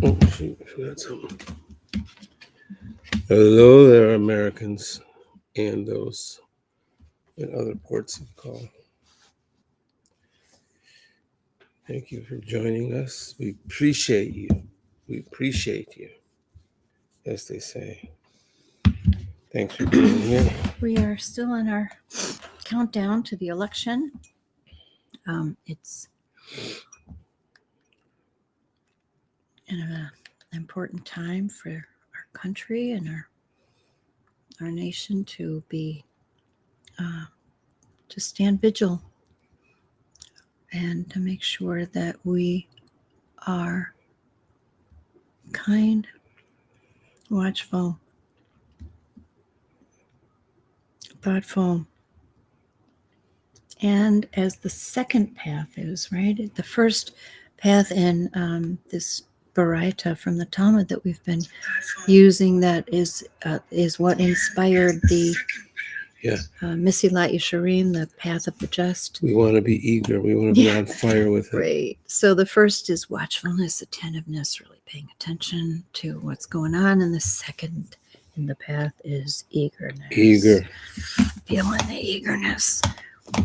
Oh, shoot, I forgot something. Hello there, Americans and those in other ports of call. Thank you for joining us. We appreciate you. We appreciate you, as they say. Thanks for being here. We are still on our countdown to the election. It's an important time for our country and our nation to be to stand vigil and to make sure that we are kind, watchful, thoughtful. And as the second path is, right? The first path in this Baraita from the Talmud that we've been using, that is what inspired the Mesilat Yesharim, the path of the just. We want to be eager. We want to be on fire with it. Right. So the first is watchfulness, attentiveness, really paying attention to what's going on. And the second in the path is eagerness. Eager. Feeling the eagerness.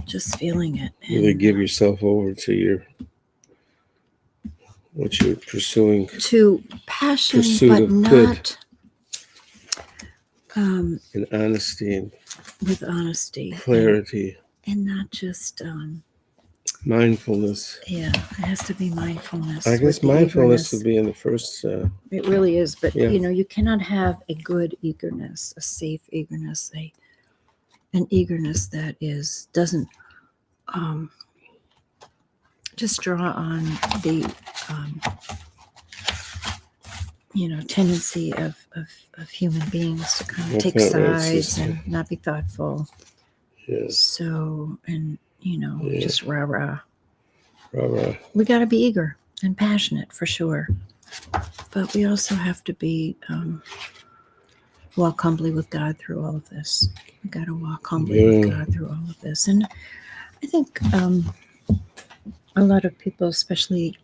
Just feeling it. Really give yourself over to what you're pursuing. To passion, but not in honesty and with honesty, clarity, and not just mindfulness. Yeah, it has to be mindfulness. I guess mindfulness would be in the first. It really is, but you cannot have a good eagerness, a safe eagerness, an eagerness that doesn't just draw on the tendency of human beings to kind of take sides and not be thoughtful. Yes. So, and just rah-rah. We got to be eager and passionate for sure, but we also have to be walk humbly with God through all of this. We got to walk humbly with God through all of this. And I think a lot of people, especially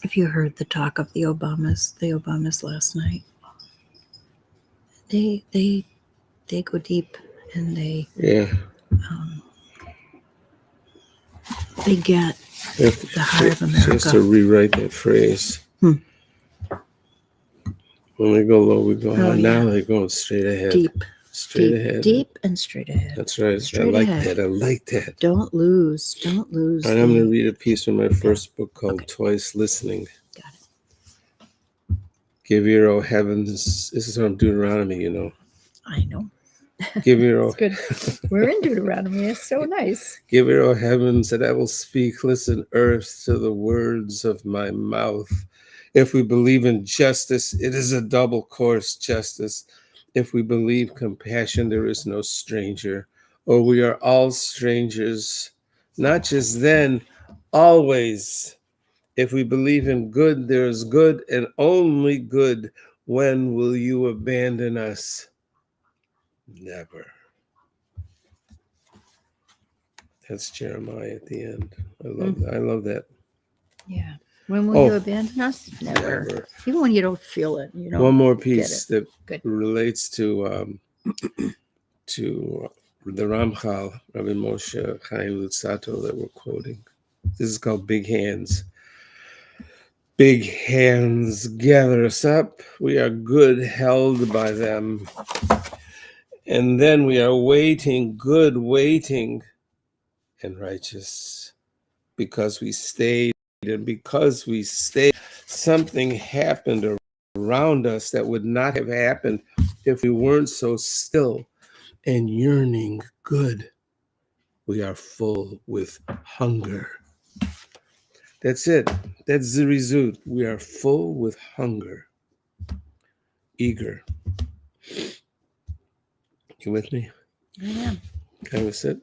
if you heard the talk of the Obamas last night, they go deep, and they get the heart of America. Just to rewrite that phrase. When we go low, we go high. Now they're going straight ahead. Straight ahead. Deep and straight ahead. That's right. I like that. Don't lose. And I'm going to read a piece from my first book called Twice Listening. Got it. Give ear, O heavens. This is from Deuteronomy, I know. Give ear, O... good. We're in Deuteronomy. It's so nice. Give ear, O heavens, that I will speak. Listen, earth, to the words of my mouth. If we believe in justice, it is a double course justice. If we believe compassion, there is no stranger. Or we are all strangers, not just then, always. If we believe in good, there is good and only good. When will you abandon us? Never. That's Jeremiah at the end. I love that. Yeah. When will you abandon us? Never. Even when you don't feel it. One more piece that relates to the Ramchal, Rabbi Moshe Chaim Lutzato, that we're quoting. This is called Big Hands. Big hands gather us up. We are good held by them. And then we are waiting, good waiting, and righteous. Because we stayed, and because we stayed, something happened around us that would not have happened if we weren't so still and yearning good. We are full with hunger. That's it. That's the result. We are full with hunger. Eager. You with me? I am. Can we sit?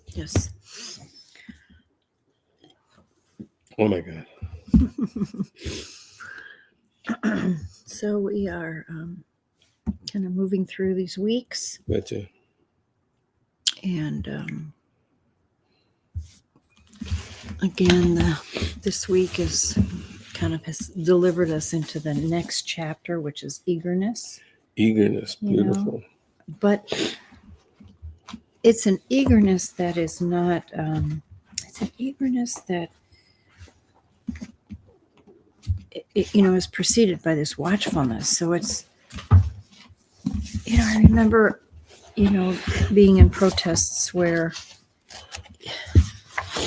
Yes. Oh my God. So we are kind of moving through these weeks. Gotcha. And again, this week is kind of has delivered us into the next chapter, which is eager-ness. Eager-ness, beautiful. But it's an eager-ness that is not, it's an eager-ness that, is preceded by this watchfulness. So it's, I remember, being in protests where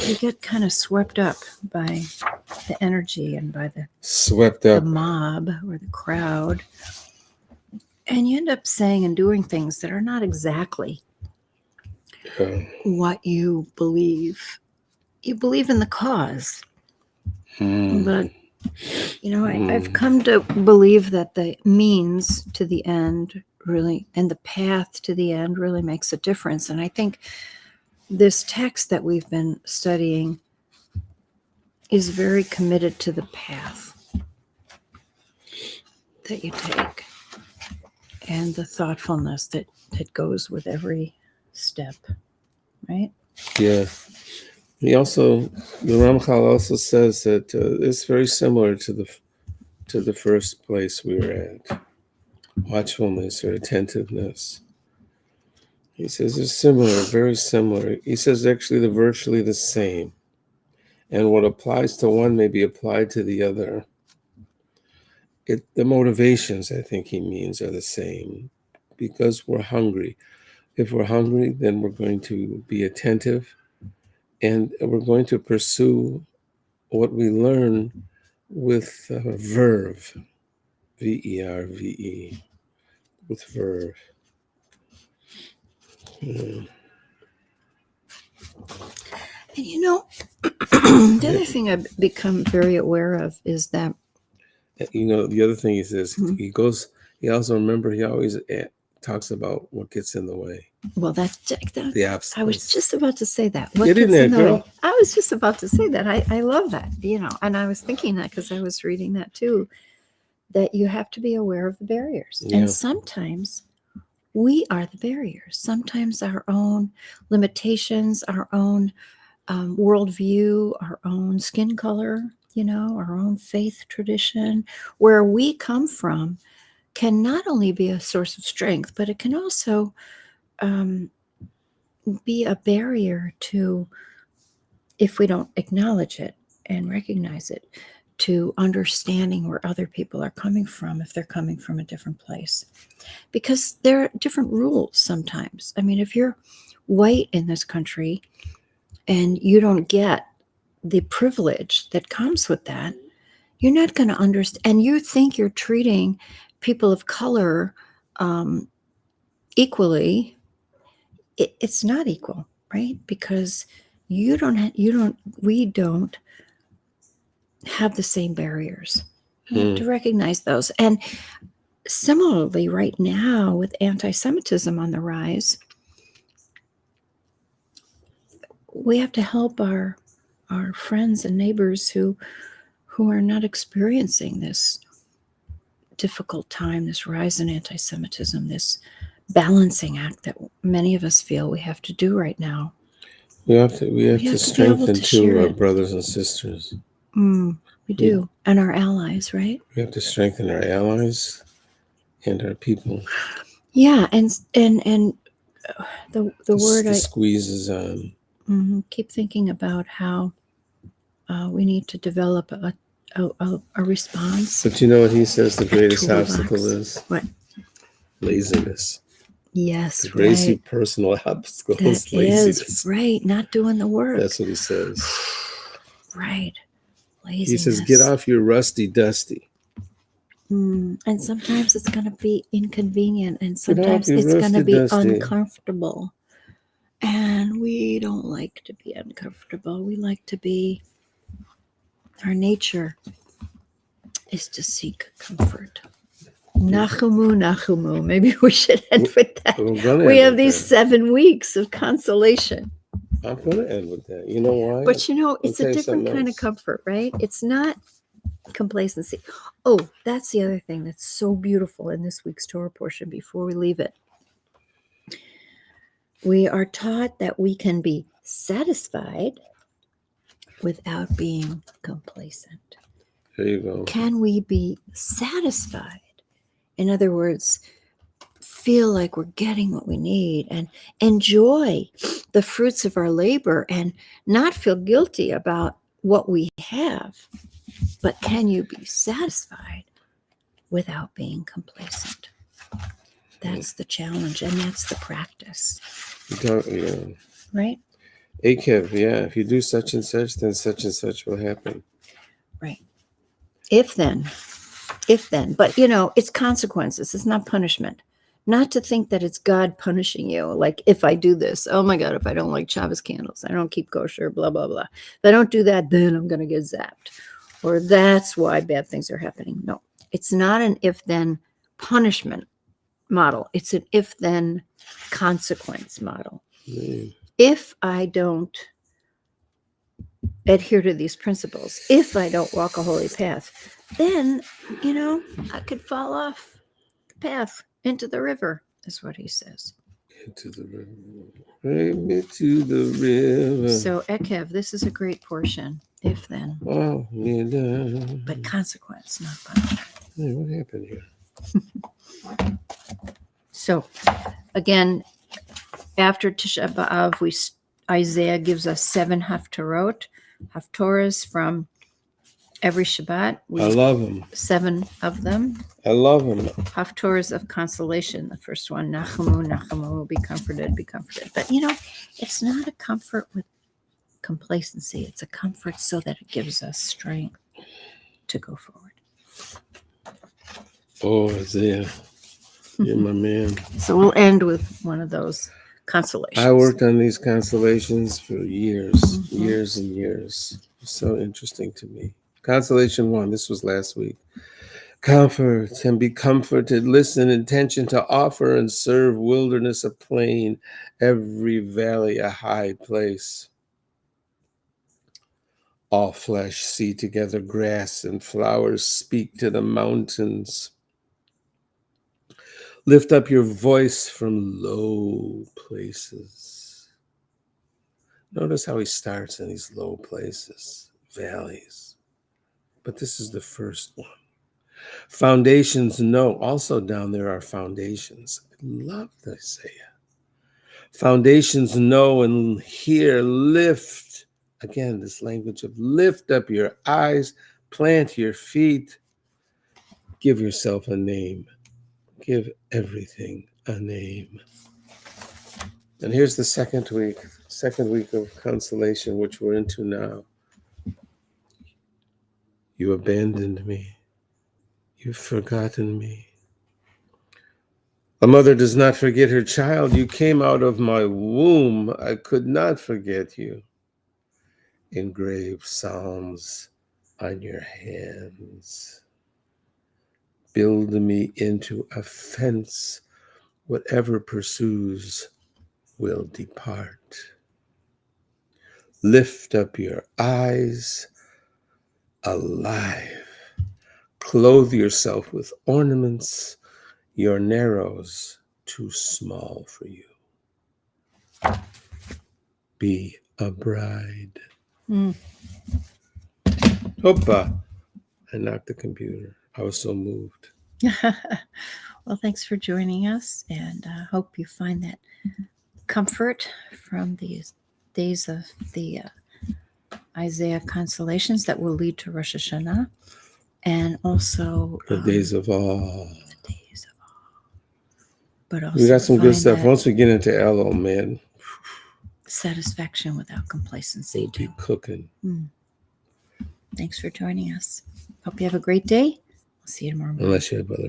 you get kind of swept up by the energy and by the mob or the crowd. And you end up saying and doing things that are not exactly what you believe. You believe in the cause. But, I've come to believe that the means to the end really, and the path to the end really makes a difference. And I think this text that we've been studying is very committed to the path that you take and the thoughtfulness that goes with every step, right? Yeah. The Ramchal also says that it's very similar to the first place we were at, watchfulness or attentiveness. He says it's similar, very similar. He says actually they're virtually the same, and what applies to one may be applied to the other. The motivations, I think he means, are the same, because we're hungry. If we're hungry, then we're going to be attentive, and we're going to pursue what we learn with verve, verve, with verve. Yeah. And the other thing I've become very aware of is that, the other thing he says, he always talks about what gets in the way. Well, that's the obstacles. I was just about to say that. What gets in the way? I was just about to say that. I love that, and I was thinking that because I was reading that too, that you have to be aware of the barriers. Yeah. And sometimes we are the barriers. Sometimes our own limitations, our own worldview, our own skin color, our own faith tradition, where we come from, can not only be a source of strength, but it can also be a barrier to, if we don't acknowledge it and recognize it, to understanding where other people are coming from if they're coming from a different place. Because there are different rules sometimes. I mean, if you're white in this country and you don't get the privilege that comes with that, you're not going to understand. And you think you're treating people of color equally. It's not equal, right? Because we don't have the same barriers. You have to recognize those. And similarly, right now with anti-Semitism on the rise, we have to help our friends and neighbors who are not experiencing this difficult time, this rise in anti-Semitism, this balancing act that many of us feel we have to do right now. We have to strengthen too our brothers and sisters. We do. And our allies, right? We have to strengthen our allies and our people. Yeah, and the word squeezes on. Keep thinking about how we need to develop a response. But you know what he says the greatest obstacle is? What? Laziness. Yes, the greatest personal obstacle is laziness. Right, not doing the work. That's what he says. Right. Laziness. He says, get off your rusty dusty. And sometimes it's going to be inconvenient, and sometimes it's going to be uncomfortable. And we don't like to be uncomfortable. We like to be, our nature is to seek comfort. Nachumu, Nachumu. Maybe we should end with that. We have these 7 weeks of consolation. I'm going to end with that. You know why? But it's a different kind of comfort, right? It's not complacency. Oh, that's the other thing that's so beautiful in this week's Torah portion before we leave it. We are taught that we can be satisfied without being complacent. There you go. Can we be satisfied? In other words, feel like we're getting what we need and enjoy the fruits of our labor and not feel guilty about what we have. But can you be satisfied without being complacent? That's the challenge, and that's the practice. Yeah. Right? Akev, yeah. If you do such and such will happen. Right. If then. But, it's consequences. It's not punishment. Not to think that it's God punishing you. Like, if I do this, oh my God, if I don't like Shabbos candles, I don't keep kosher, blah, blah, blah. If I don't do that, then I'm going to get zapped. Or that's why bad things are happening. No, it's not an if-then punishment model. It's an if-then consequence model. If I don't adhere to these principles, if I don't walk a holy path, then, I could fall off the path into the river, is what he says. Into the river. Bring me to the river. So, Ekev, this is a great portion. If then. Oh, but consequence, not punishment. Hey, what happened here? So, again, after Tisha B'Av, Isaiah gives us 7 haftorahs from every Shabbat. I love them. 7 of them. I love them. Haftorahs of consolation. The first one, Nachamu, Nachamu, be comforted, be comforted. But, it's not a comfort with complacency. It's a comfort so that it gives us strength to go forward. Oh, Isaiah, you're my man. So we'll end with one of those consolations. I worked on these consolations for years, years and years. So interesting to me. Consolation 1, this was last week. Comfort and be comforted. Listen, intention to offer and serve wilderness a plain, every valley a high place. All flesh see together, grass and flowers speak to the mountains. Lift up your voice from low places. Notice how he starts in these low places, valleys. But this is the first one. Foundations, no. Also down there are foundations. I love Isaiah. Foundations, know and hear, lift. Again, this language of lift up your eyes, plant your feet, give yourself a name. Give everything a name. And here's the second week of consolation, which we're into now. You abandoned me. You've forgotten me. A mother does not forget her child. You came out of my womb. I could not forget you. Engrave psalms on your hands. Build me into a fence. Whatever pursues will depart. Lift up your eyes, alive. Clothe yourself with ornaments, your narrows too small for you. Be a bride. Hoppa! I knocked the computer. I was so moved. Well, thanks for joining us, and I hope you find that comfort from these days of the Isaiah consolations that will lead to Rosh Hashanah, and also the days of awe. The days of awe. But also we got some good stuff. Once we get into Elul, man, satisfaction without complacency. We'll be cooking. Thanks for joining us. Hope you have a great day. I'll see you tomorrow morning. Unless you have other